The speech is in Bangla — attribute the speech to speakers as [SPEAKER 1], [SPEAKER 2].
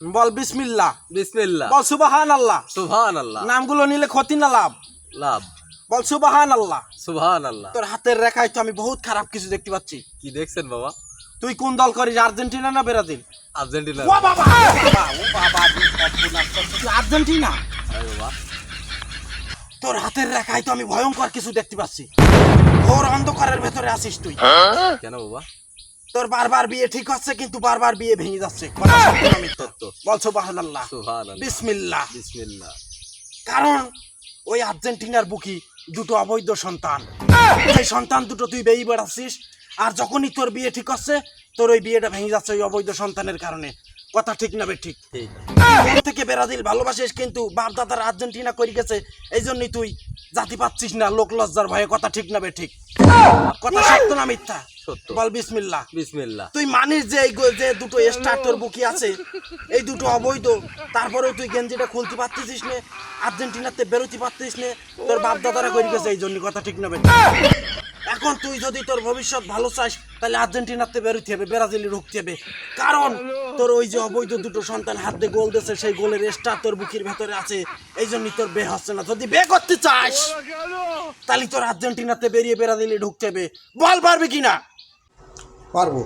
[SPEAKER 1] বল বিসমিল্লাহ।
[SPEAKER 2] বিসমিল্লাহ।
[SPEAKER 1] বল সুবহানাল্লাহ।
[SPEAKER 2] সুবহানাল্লাহ।
[SPEAKER 1] নামগুলো নিলে ক্ষতি না লাভ?
[SPEAKER 2] লাভ।
[SPEAKER 1] বল সুবহানাল্লাহ।
[SPEAKER 2] সুবহানাল্লাহ।
[SPEAKER 1] তোর হাতের রেখায় তো আমি বহুত খারাপ কিছু দেখতে পাচ্ছি।
[SPEAKER 2] কি দেখছেন বাবা?
[SPEAKER 1] তুই কোন দল করিস, আর্জেন্টিনা না ব্রাজিল?
[SPEAKER 2] আর্জেন্টিনা।
[SPEAKER 1] ও বাবা, ও বাবা, তুই আর্জেন্টিনা?
[SPEAKER 2] আরে বাবা,
[SPEAKER 1] তোর হাতের রেখায় তো আমি ভয়ঙ্কর কিছু দেখতে পাচ্ছি। ওর অন্ধকারের ভেতরে আছিস তুই।
[SPEAKER 2] কেন বাবা?
[SPEAKER 1] তোর বারবার বিয়ে ঠিক হচ্ছে কিন্তু বারবার বিয়ে ভেঙে যাচ্ছে। কথা সত্য না মিথ্যা? বল সুবহানাল্লাহ।
[SPEAKER 2] সুবহানাল্লাহ।
[SPEAKER 1] বিসমিল্লাহ।
[SPEAKER 2] বিসমিল্লাহ।
[SPEAKER 1] কারণ ওই আর্জেন্টিনার বুকি দুটো অবৈধ সন্তান, সেই সন্তান দুটো তুই বেয়ে বেড়াচ্ছিস, আর যখনই তোর বিয়ে ঠিক হচ্ছে তোর ওই বিয়েটা ভেঙে যাচ্ছে ওই অবৈধ সন্তানের কারণে। কথা ঠিক না বে ঠিক?
[SPEAKER 2] ঠিক।
[SPEAKER 1] মন থেকে ব্রাজিল ভালোবাসিস কিন্তু বাপ দাদার আর্জেন্টিনা করে গেছে, এই জন্যই তুই জাতি পাচ্ছিস না লোক লজ্জার ভয়ে। কথা ঠিক না বে ঠিক? কথা সত্য না মিথ্যা?
[SPEAKER 2] সত্য।
[SPEAKER 1] বল বিসমিল্লাহ।
[SPEAKER 2] বিসমিল্লাহ।
[SPEAKER 1] তুই মানিস যে এই যে দুটো স্টার তোর বুকি আছে এই দুটো অবৈধ, তারপরেও তুই গেঞ্জিটা খুলতে পারতেছিস না, আর্জেন্টিনাতে বেরোতে পারতিস না, তোর বাপ দাদারা করে গেছে এই জন্য। কথা ঠিক না বে? এখন তুই যদি তোর ভবিষ্যৎ ভালো চাস তাহলে আর্জেন্টিনাতে বেরোতে হবে, ব্রাজিলে ঢুকতে হবে। কারণ তোর ওই যে অবৈধ দুটো সন্তান হাত দিয়ে গোল দিয়েছে, সেই গোলের স্টার তোর বুকের ভেতরে আছে, এই জন্যই তোর বে হচ্ছে না। যদি বে করতে চাস তাহলে তোর আর্জেন্টিনাতে বেরিয়ে ব্রাজিলে ঢুকতে হবে। বল পারবি কিনা?
[SPEAKER 3] পারবো।